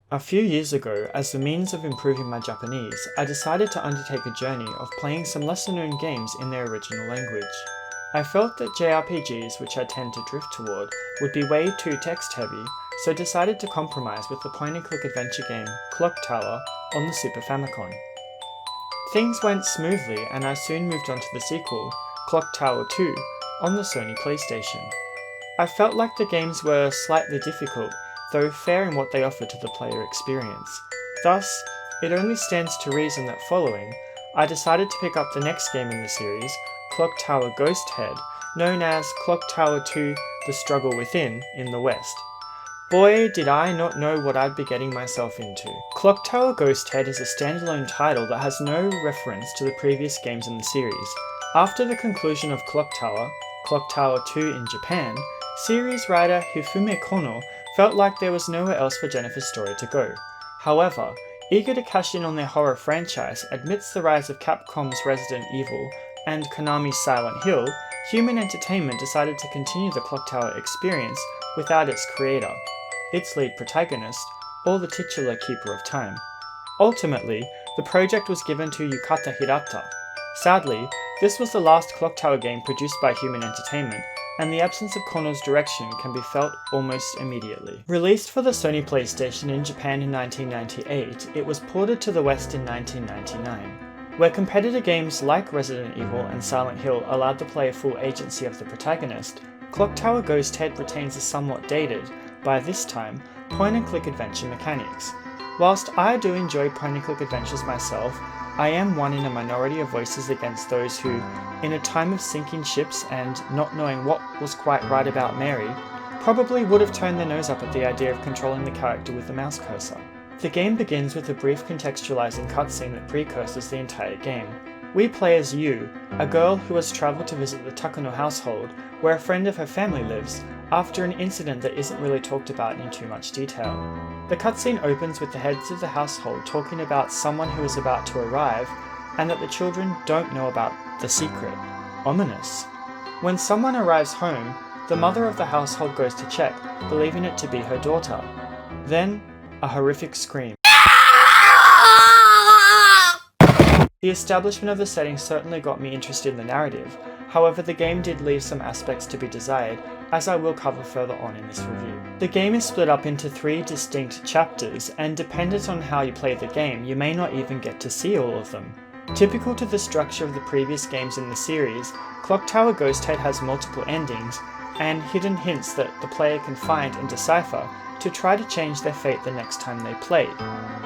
A few years ago, as a means of improving my Japanese, I decided to undertake a journey of playing some lesser-known games in their original language. I felt that JRPGs, which I tend to drift toward, would be way too text-heavy, so decided to compromise with the point-and-click adventure game Clock Tower on the Super Famicom. Things went smoothly and I soon moved on to the sequel, Clock Tower 2, on the Sony PlayStation. I felt like the games were slightly difficult, though fair in what they offer to the player experience. Thus, it only stands to reason that following, I decided to pick up the next game in the series, Clock Tower Ghost Head, known as Clock Tower 2 The Struggle Within in the West. Boy, did I not know what I'd be getting myself into. Clock Tower Ghost Head is a standalone title that has no reference to the previous games in the series. After the conclusion of Clock Tower 2 in Japan, series writer Hifumi Kono felt like there was nowhere else for Jennifer's story to go. However, eager to cash in on their horror franchise amidst the rise of Capcom's Resident Evil and Konami's Silent Hill, Human Entertainment decided to continue the Clock Tower experience without its creator, its lead protagonist, or the titular Keeper of Time. Ultimately, the project was given to Yukata Hirata. Sadly, this was the last Clock Tower game produced by Human Entertainment, and the absence of Kono's direction can be felt almost immediately. Released for the Sony PlayStation in Japan in 1998, it was ported to the West in 1999. Where competitor games like Resident Evil and Silent Hill allowed the player full agency of the protagonist, Clock Tower Ghost Head retains a somewhat dated, by this time, point-and-click adventure mechanics. Whilst I do enjoy point-and-click adventures myself, I am one in a minority of voices against those who, in a time of sinking ships and not knowing what was quite right about Mary, probably would have turned their nose up at the idea of controlling the character with the mouse cursor. The game begins with a brief contextualizing cutscene that precurses the entire game. We play as Yu, a girl who has travelled to visit the Takano Household, where a friend of her family lives, after an incident that isn't really talked about in too much detail. The cutscene opens with the heads of the household talking about someone who is about to arrive, and that the children don't know about the secret. Ominous. When someone arrives home, the mother of the household goes to check, believing it to be her daughter. Then, a horrific scream. The establishment of the setting certainly got me interested in the narrative, however the game did leave some aspects to be desired, as I will cover further on in this review. The game is split up into 3 distinct chapters, and dependent on how you play the game, you may not even get to see all of them. Typical to the structure of the previous games in the series, Clock Tower Ghost Head has multiple endings, and hidden hints that the player can find and decipher to try to change their fate the next time they play.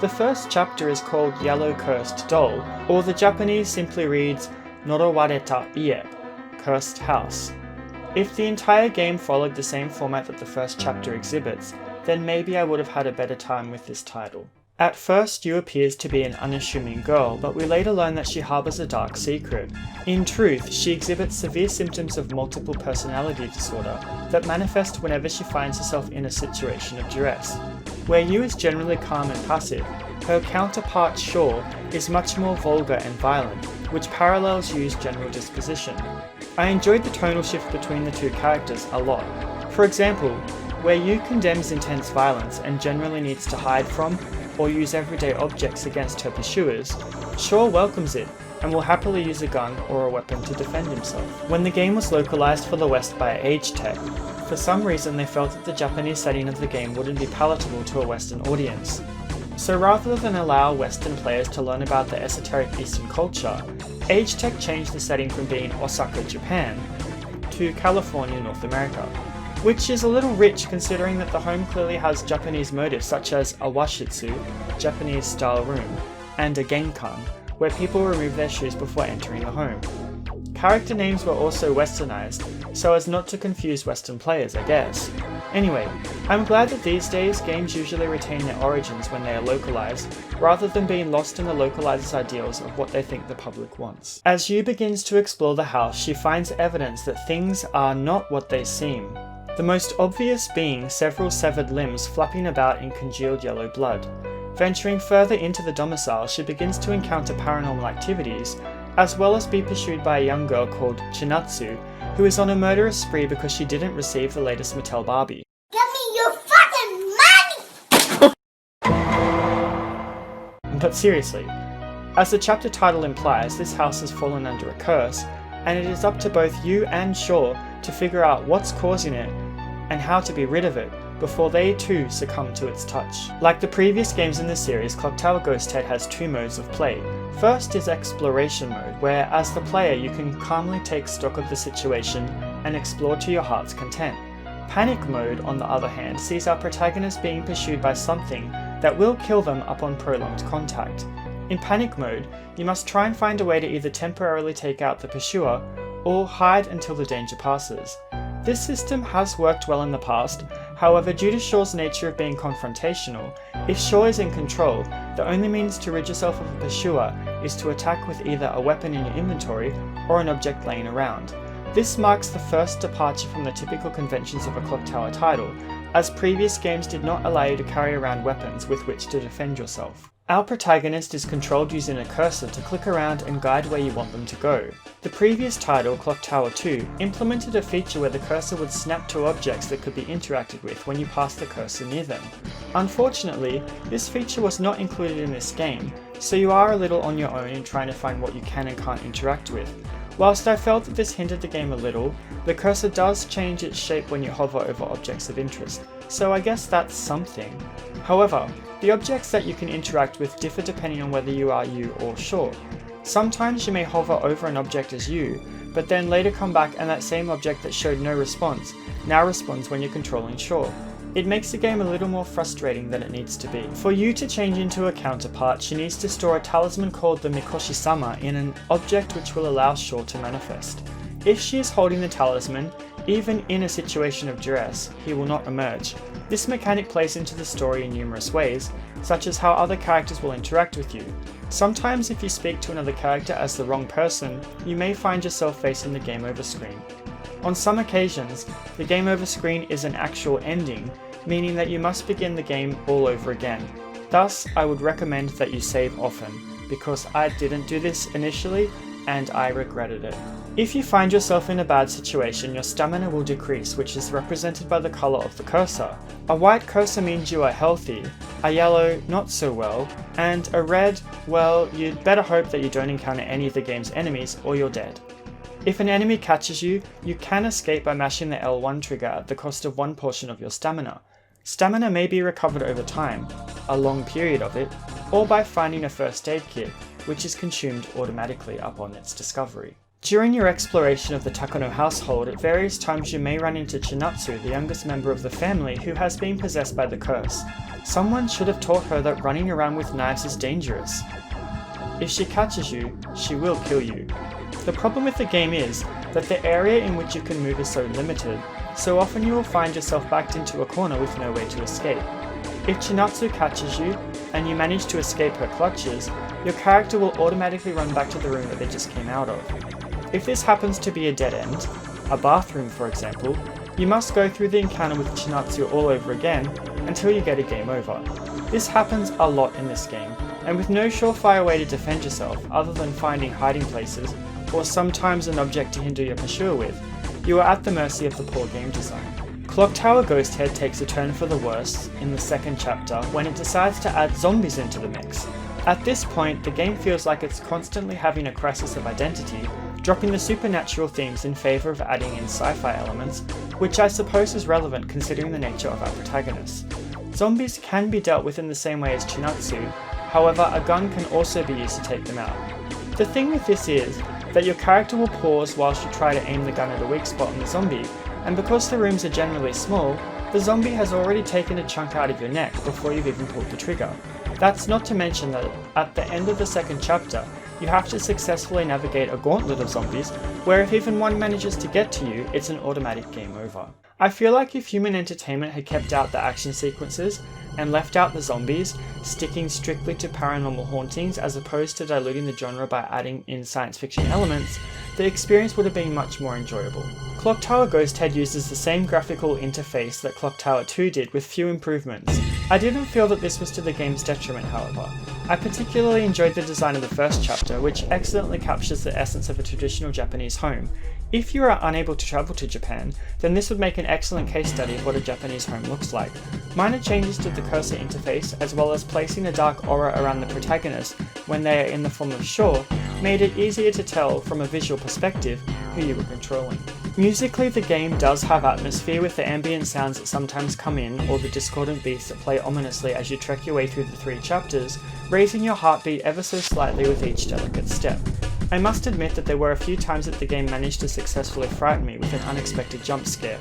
The first chapter is called Yellow Cursed Doll, or the Japanese simply reads Norowareta Ie, Cursed House. If the entire game followed the same format that the first chapter exhibits, then maybe I would have had a better time with this title. At first, Yu appears to be an unassuming girl, but we later learn that she harbours a dark secret. In truth, she exhibits severe symptoms of multiple personality disorder that manifest whenever she finds herself in a situation of duress. Where Yu is generally calm and passive, her counterpart Shaw is much more vulgar and violent, which parallels Yu's general disposition. I enjoyed the tonal shift between the two characters a lot. For example, where Yu condemns intense violence and generally needs to hide from or use everyday objects against her pursuers, Shaw welcomes it and will happily use a gun or a weapon to defend himself. When the game was localized for the West by Age Tech, for some reason they felt that the Japanese setting of the game wouldn't be palatable to a Western audience. So rather than allow Western players to learn about the esoteric Eastern culture, Age Tech changed the setting from being Osaka, Japan, to California, North America, which is a little rich considering that the home clearly has Japanese motifs such as a washitsu, Japanese style room, and a genkan, where people remove their shoes before entering the home. Character names were also westernized, so as not to confuse Western players, I guess. Anyway, I'm glad that these days games usually retain their origins when they are localized, rather than being lost in the localizer's ideals of what they think the public wants. As Yu begins to explore the house, she finds evidence that things are not what they seem. The most obvious being several severed limbs flapping about in congealed yellow blood. Venturing further into the domicile, she begins to encounter paranormal activities, as well as be pursued by a young girl called Chinatsu, who is on a murderous spree because she didn't receive the latest Mattel Barbie. Give me your fucking money! But seriously, as the chapter title implies, this house has fallen under a curse, and it is up to both you and Shaw to figure out what's causing it and how to be rid of it before they too succumb to its touch. Like the previous games in the series, Clock Tower Ghost Head has two modes of play. First is Exploration mode, where as the player you can calmly take stock of the situation and explore to your heart's content. Panic mode, on the other hand, sees our protagonist being pursued by something that will kill them upon prolonged contact. In Panic mode, you must try and find a way to either temporarily take out the pursuer or hide until the danger passes. This system has worked well in the past, however, due to Shaw's nature of being confrontational, if Shaw is in control, the only means to rid yourself of a pursuer is to attack with either a weapon in your inventory or an object laying around. This marks the first departure from the typical conventions of a Clock Tower title, as previous games did not allow you to carry around weapons with which to defend yourself. Our protagonist is controlled using a cursor to click around and guide where you want them to go. The previous title, Clock Tower 2, implemented a feature where the cursor would snap to objects that could be interacted with when you passed the cursor near them. Unfortunately, this feature was not included in this game, so you are a little on your own in trying to find what you can and can't interact with. Whilst I felt that this hindered the game a little, the cursor does change its shape when you hover over objects of interest, so I guess that's something. However, the objects that you can interact with differ depending on whether you are you or Shaw. Sometimes you may hover over an object as you, but then later come back and that same object that showed no response now responds when you're controlling Shaw. It makes the game a little more frustrating than it needs to be. For you to change into a counterpart, she needs to store a talisman called the Mikoshi-sama in an object which will allow Shaw to manifest. If she is holding the talisman, even in a situation of duress, he will not emerge. This mechanic plays into the story in numerous ways, such as how other characters will interact with you. Sometimes if you speak to another character as the wrong person, you may find yourself facing the game over screen. On some occasions, the game over screen is an actual ending, meaning that you must begin the game all over again. Thus, I would recommend that you save often, because I didn't do this initially and I regretted it. If you find yourself in a bad situation, your stamina will decrease, which is represented by the colour of the cursor. A white cursor means you are healthy, a yellow not so well, and a red, well, you'd better hope that you don't encounter any of the game's enemies or you're dead. If an enemy catches you, you can escape by mashing the L1 trigger at the cost of one portion of your stamina. Stamina may be recovered over time, a long period of it, or by finding a first aid kit, which is consumed automatically upon its discovery. During your exploration of the Takano household, at various times you may run into Chinatsu, the youngest member of the family, who has been possessed by the curse. Someone should have taught her that running around with knives is dangerous. If she catches you, she will kill you. The problem with the game is that the area in which you can move is so limited, so often you will find yourself backed into a corner with no way to escape. If Chinatsu catches you, and you manage to escape her clutches, your character will automatically run back to the room that they just came out of. If this happens to be a dead end, a bathroom for example, you must go through the encounter with Chinatsu all over again until you get a game over. This happens a lot in this game, and with no surefire way to defend yourself other than finding hiding places, or sometimes an object to hinder your pursuer with, you are at the mercy of the poor game design. Clock Tower Ghost Head takes a turn for the worse in the second chapter when it decides to add zombies into the mix. At this point, the game feels like it's constantly having a crisis of identity, dropping the supernatural themes in favour of adding in sci-fi elements, which I suppose is relevant considering the nature of our protagonists. Zombies can be dealt with in the same way as Chinatsu, however a gun can also be used to take them out. The thing with this is that your character will pause whilst you try to aim the gun at a weak spot on the zombie, and because the rooms are generally small, the zombie has already taken a chunk out of your neck before you've even pulled the trigger. That's not to mention that at the end of the second chapter, you have to successfully navigate a gauntlet of zombies, where if even one manages to get to you, it's an automatic game over. I feel like if Human Entertainment had kept out the action sequences and left out the zombies, sticking strictly to paranormal hauntings as opposed to diluting the genre by adding in science fiction elements, the experience would have been much more enjoyable. Clock Tower Ghost Head uses the same graphical interface that Clock Tower 2 did with few improvements. I didn't feel that this was to the game's detriment, however. I particularly enjoyed the design of the first chapter, which excellently captures the essence of a traditional Japanese home, If you are unable to travel to Japan, then this would make an excellent case study of what a Japanese home looks like. Minor changes to the cursor interface, as well as placing a dark aura around the protagonist when they are in the form of shore, made it easier to tell from a visual perspective who you were controlling. Musically, the game does have atmosphere with the ambient sounds that sometimes come in, or the discordant beats that play ominously as you trek your way through the 3 chapters, raising your heartbeat ever so slightly with each delicate step. I must admit that there were a few times that the game managed to successfully frighten me with an unexpected jump scare.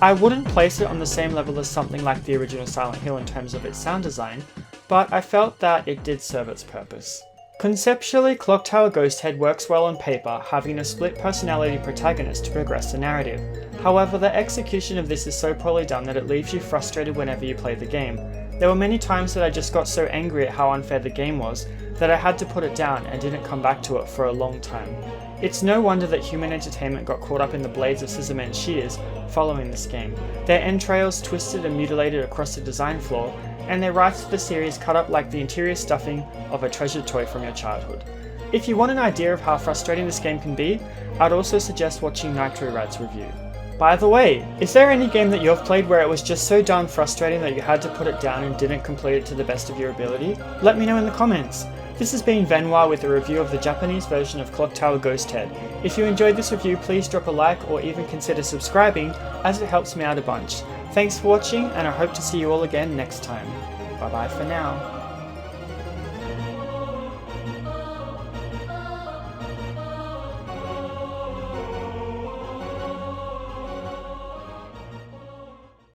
I wouldn't place it on the same level as something like the original Silent Hill in terms of its sound design, but I felt that it did serve its purpose. Conceptually, Clock Tower Ghost Head works well on paper, having a split personality protagonist to progress the narrative. However, the execution of this is so poorly done that it leaves you frustrated whenever you play the game. There were many times that I just got so angry at how unfair the game was that I had to put it down and didn't come back to it for a long time. It's no wonder that Human Entertainment got caught up in the blades of Scissor Man's shears following this game. Their entrails twisted and mutilated across the design floor, and their rights to the series cut up like the interior stuffing of a treasured toy from your childhood. If you want an idea of how frustrating this game can be, I'd also suggest watching Nitro Rad's review. By the way, is there any game that you've played where it was just so darn frustrating that you had to put it down and didn't complete it to the best of your ability? Let me know in the comments. This has been Venwa with a review of the Japanese version of Clock Tower Ghost Head. If you enjoyed this review, please drop a like or even consider subscribing, as it helps me out a bunch. Thanks for watching, and I hope to see you all again next time. Bye bye for now.